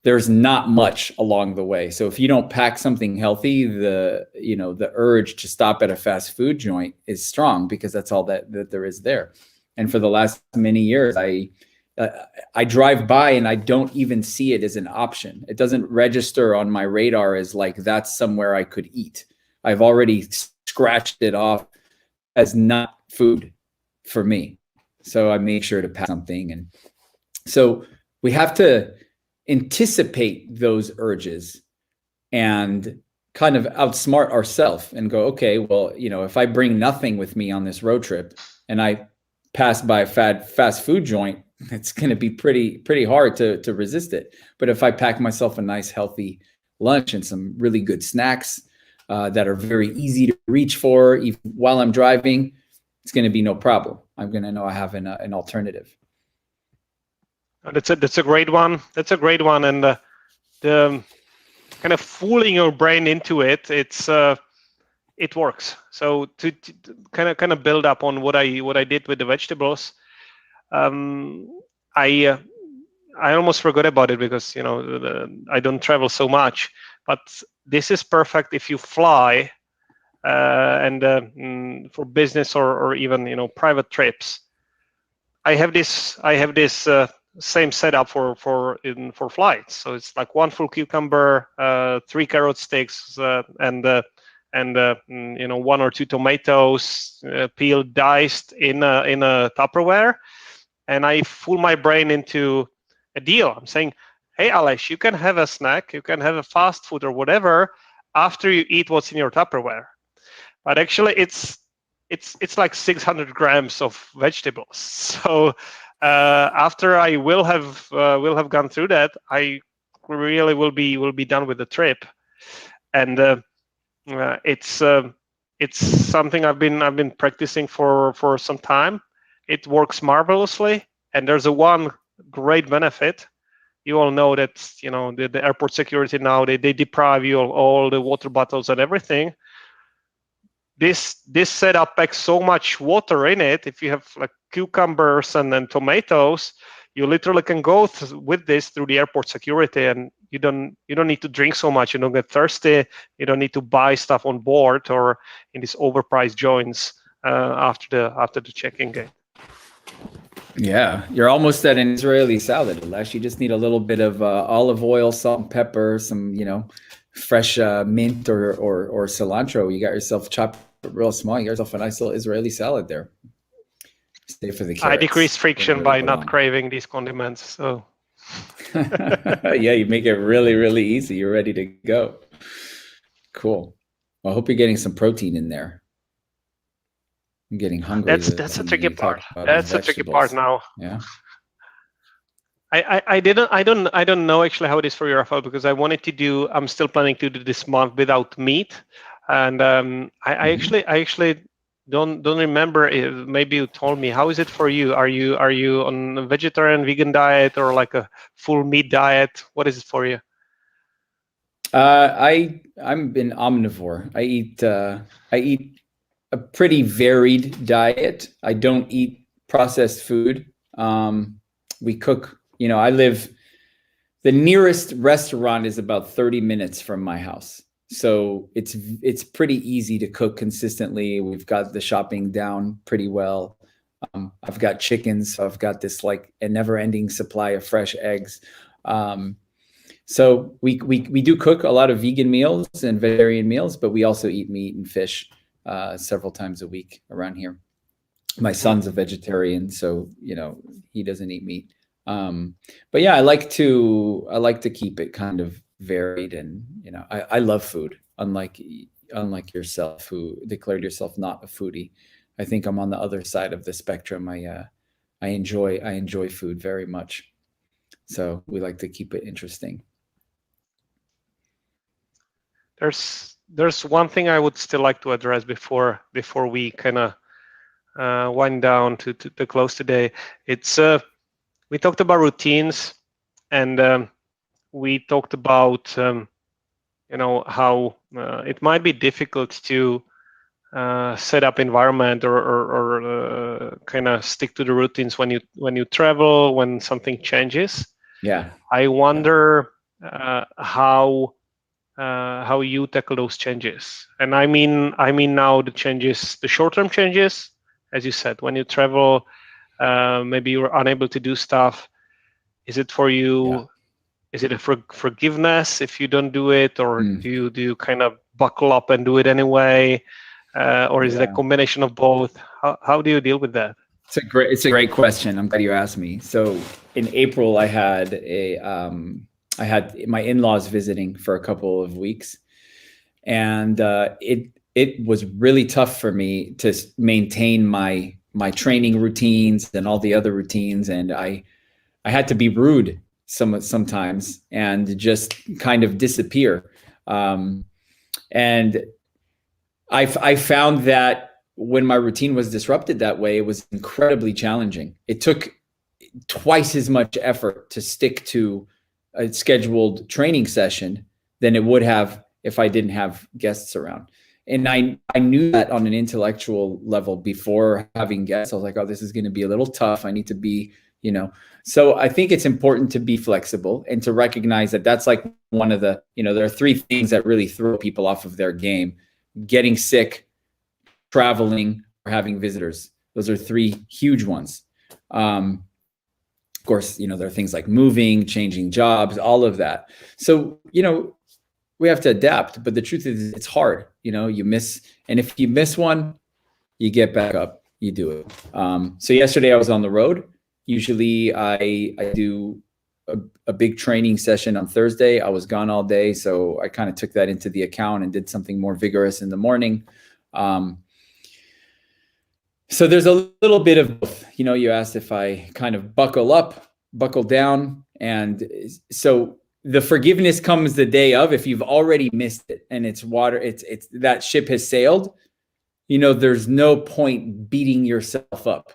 There's not much along the way. So if you don't pack something healthy, the urge to stop at a fast food joint is strong because that's all that there is there. And for the last many years, I drive by and I don't even see it as an option. It doesn't register on my radar as like that's somewhere I could eat. I've already scratched it off as not food for me. So I make sure to pack something. And so we have to anticipate those urges and kind of outsmart ourselves and go, okay, well, if I bring nothing with me on this road trip and I pass by a fast food joint, it's going to be pretty hard to resist it. But if I pack myself a nice healthy lunch and some really good snacks that are very easy to reach for even while I'm driving, it's going to be no problem. I'm going to know I have an alternative. That's a great one. And the kind of fooling your brain into it, it works. So to kind of build up on what I did with the vegetables, I almost forgot about it because I don't travel so much. But this is perfect if you fly and for business or even private trips. I have this same setup for flights. So it's like 1 full cucumber, 3 carrot sticks, and 1 or 2 tomatoes, peeled, diced in a Tupperware, and I fool my brain into a deal. I'm saying, hey, Alex, you can have a snack, you can have a fast food or whatever after you eat what's in your Tupperware. But actually, it's it's like 600 grams of vegetables. So after I will have gone through that, I really will be done with the trip. And it's something I've been practicing for some time. It works marvelously, and there's a one great benefit. You all know that the airport security now, they deprive you of all the water bottles and everything. This setup packs so much water in it. If you have like cucumbers and then tomatoes, you literally can go with this through the airport security, and you don't need to drink so much. You don't get thirsty. You don't need to buy stuff on board or in these overpriced joints after the check-in gate. Yeah, you're almost at an Israeli salad. Unless you just need a little bit of olive oil, salt and pepper, some fresh mint or cilantro. You got yourself chopped real small. You got yourself a nice little Israeli salad there. Stay for the carrots. I decrease friction by not craving these condiments. So yeah, you make it really, really easy. You're ready to go. Cool. Well, I hope you're getting some protein in there. I'm getting hungry. That's a tricky part. That's a tricky part now. Yeah. I don't know actually how it is for you, Raphael, because I'm still planning to do this month without meat, and I actually don't remember. Maybe you told me. How is it for you? Are you on a vegetarian, vegan diet, or like a full meat diet? What is it for you? I'm an omnivore. I eat a pretty varied diet. I don't eat processed food. We cook. The nearest restaurant is about 30 minutes from my house. So it's pretty easy to cook consistently. We've got the shopping down pretty well. I've got chickens, so I've got this like a never-ending supply of fresh eggs. So we do cook a lot of vegan meals and vegetarian meals, but we also eat meat and fish several times a week around here. My son's a vegetarian, so he doesn't eat meat. But yeah, I like to keep it kind of varied, and I love food. Unlike yourself, who declared yourself not a foodie, I think I'm on the other side of the spectrum. I enjoy food very much, so we like to keep it interesting. There's one thing I would still like to address before we kind of wind down to close today. It's we talked about routines, and we talked about how it might be difficult to set up environment or kind of stick to the routines when you travel, when something changes. Yeah. I wonder how you tackle those changes. And I mean now the short-term changes, as you said, when you travel, maybe you're unable to do stuff. Is it for you? Yeah. Is it a forgiveness if you don't do it, or do you kind of buckle up and do it anyway, or is it a combination of both? How do you deal with that? It's a great question. I'm glad you asked me. So in April, I had my in-laws visiting for a couple of weeks, and it was really tough for me to maintain my training routines and all the other routines, and I had to be rude sometimes and just kind of disappear. And I found that when my routine was disrupted that way, it was incredibly challenging. It took twice as much effort to stick to a scheduled training session than it would have if I didn't have guests around. And I knew that on an intellectual level before having guests. I was like, oh, this is going to be a little tough. I need to be, So I think it's important to be flexible and to recognize that that's like one of the, there are three things that really throw people off of their game: getting sick, traveling, or having visitors. Those are three huge ones. Of course, there are things like moving, changing jobs, all of that. So, we have to adapt, but the truth is it's hard. You miss, and if you miss one, you get back up, you do it. So yesterday I was on the road. Usually I do a big training session on Thursday. I was gone all day, so I kind of took that into the account and did something more vigorous in the morning. So there's a little bit of both. You asked if I kind of buckle up, buckle down. And so the forgiveness comes the day of. If you've already missed it and it's water, it's that ship has sailed, there's no point beating yourself up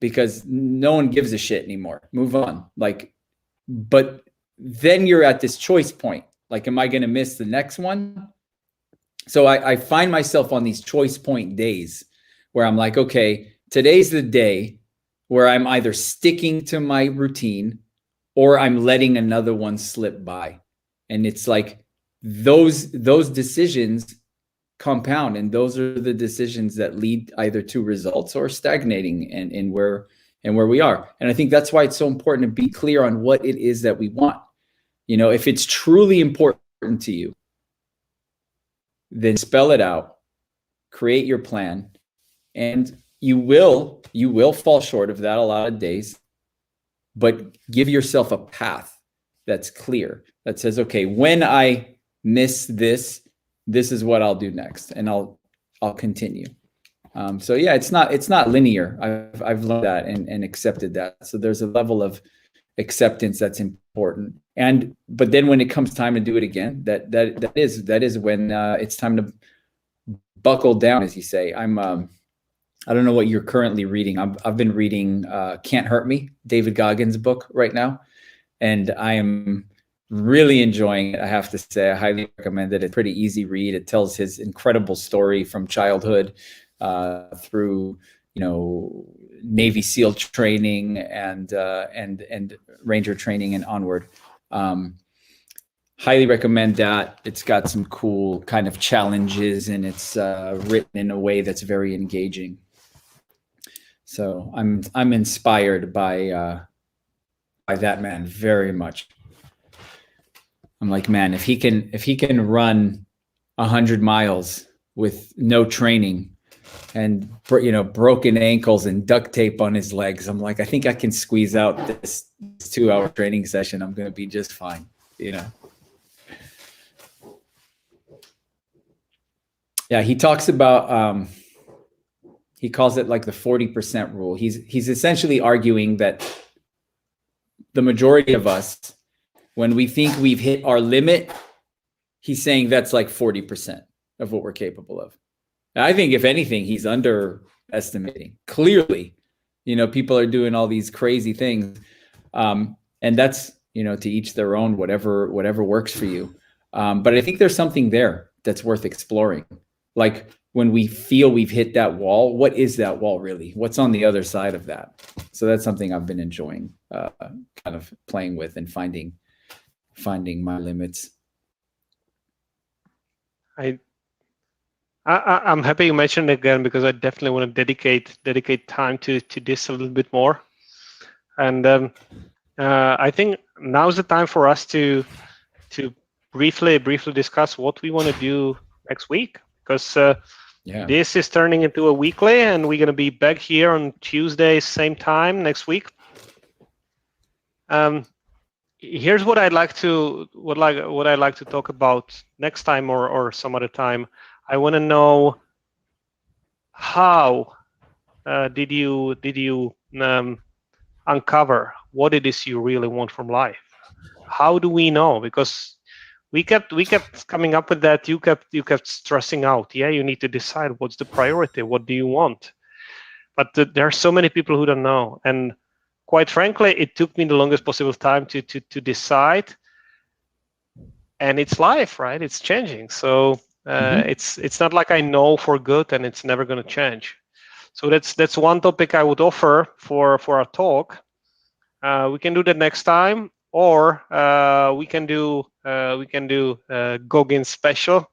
because no one gives a shit anymore. Move on. But then you're at this choice point. Like, am I going to miss the next one? So I find myself on these choice point days where I'm like, okay, today's the day where I'm either sticking to my routine or I'm letting another one slip by. And it's like those decisions compound, and those are the decisions that lead either to results or stagnating and where we are. And I think that's why it's so important to be clear on what it is that we want. If it's truly important to you, then spell it out, create your plan, and you will fall short of that a lot of days, but give yourself a path that's clear, that says, okay, when I miss this is what I'll do next, and I'll continue. So yeah, it's not linear. I've learned that and accepted that. So there's a level of acceptance that's important. But then when it comes time to do it again, that is when it's time to buckle down, as you say. I don't know what you're currently reading. I've been reading Can't Hurt Me, David Goggins' book right now, and I am really enjoying it. I have to say, I highly recommend it. It's a pretty easy read. It tells his incredible story from childhood through Navy SEAL training and Ranger training and onward. Highly recommend that. It's got some cool kind of challenges, and it's written in a way that's very engaging. So I'm inspired by that man very much. I'm like, man, if he can run 100 miles with no training and broken ankles and duct tape on his legs, I'm like, I think I can squeeze out this 2-hour training session. I'm going to be just fine. Yeah, he talks about he calls it like the 40% rule. He's essentially arguing that the majority of us, when we think we've hit our limit, he's saying that's like 40% of what we're capable of. And I think if anything, he's underestimating. Clearly, people are doing all these crazy things. And that's, to each their own, whatever works for you. But I think there's something there that's worth exploring. Like when we feel we've hit that wall, what is that wall really? What's on the other side of that? So that's something I've been enjoying, kind of playing with and finding my limits. I'm happy you mentioned it again, because I definitely want to dedicate time to this a little bit more. And I think now's the time for us to briefly discuss what we want to do next week, because this is turning into a weekly, and we're going to be back here on Tuesday, same time next week. Here's what I'd like to talk about next time or some other time. I want to know, how did you uncover what it is you really want from life? How do we know? Because we kept coming up with that. You kept stressing out. Yeah, you need to decide what's the priority. What do you want? But there are so many people who don't know, and quite frankly, it took me the longest possible time to decide. And it's life, right? It's changing. So it's not like I know for good and it's never going to change. So that's one topic I would offer for our talk. We can do that next time, or we can do Goggins special.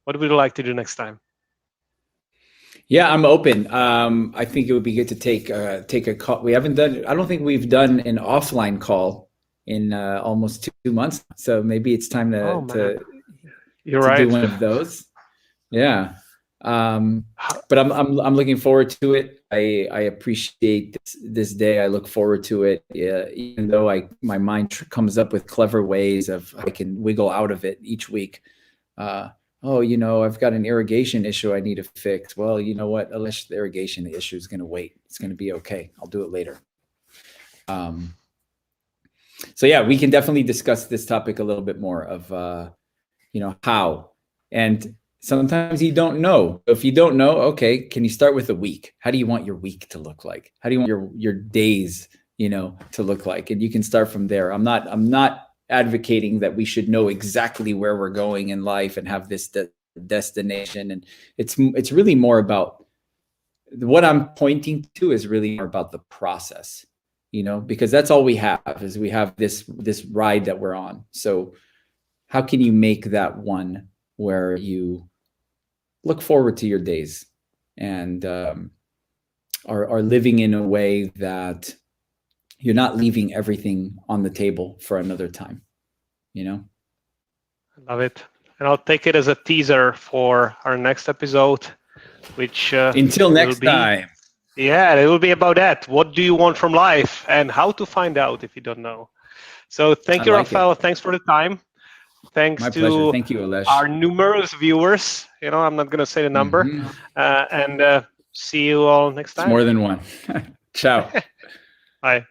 What would you like to do next time? Yeah, I'm open. I think it would be good to take a call. I don't think we've done an offline call in almost 2 months. So maybe it's time to do one of those. Yeah. But I'm looking forward to it. I appreciate this day. I look forward to it. Even though my mind comes up with clever ways of I can wiggle out of it each week. oh, I've got an irrigation issue I need to fix. Well, you know what? Unless the irrigation issue is going to wait, it's going to be okay. I'll do it later. So yeah, we can definitely discuss this topic a little bit more of, how. And sometimes you don't know. If you don't know, okay, can you start with a week? How do you want your week to look like? How do you want your days, to look like? And you can start from there. I'm not advocating that we should know exactly where we're going in life and have this destination. And it's really more about, what I'm pointing to is really more about the process, because that's all we have is we have this ride that we're on. So how can you make that one where you look forward to your days and are living in a way that you're not leaving everything on the table for another time, I love it. And I'll take it as a teaser for our next episode, which until next time. Yeah, it will be about that. What do you want from life and how to find out if you don't know. So thank you, Raphael. Thanks for the time. Thanks My to pleasure. Thank you, Alesh. our numerous viewers. I'm not going to say the number. And see you all next time. It's more than one. Ciao. Bye.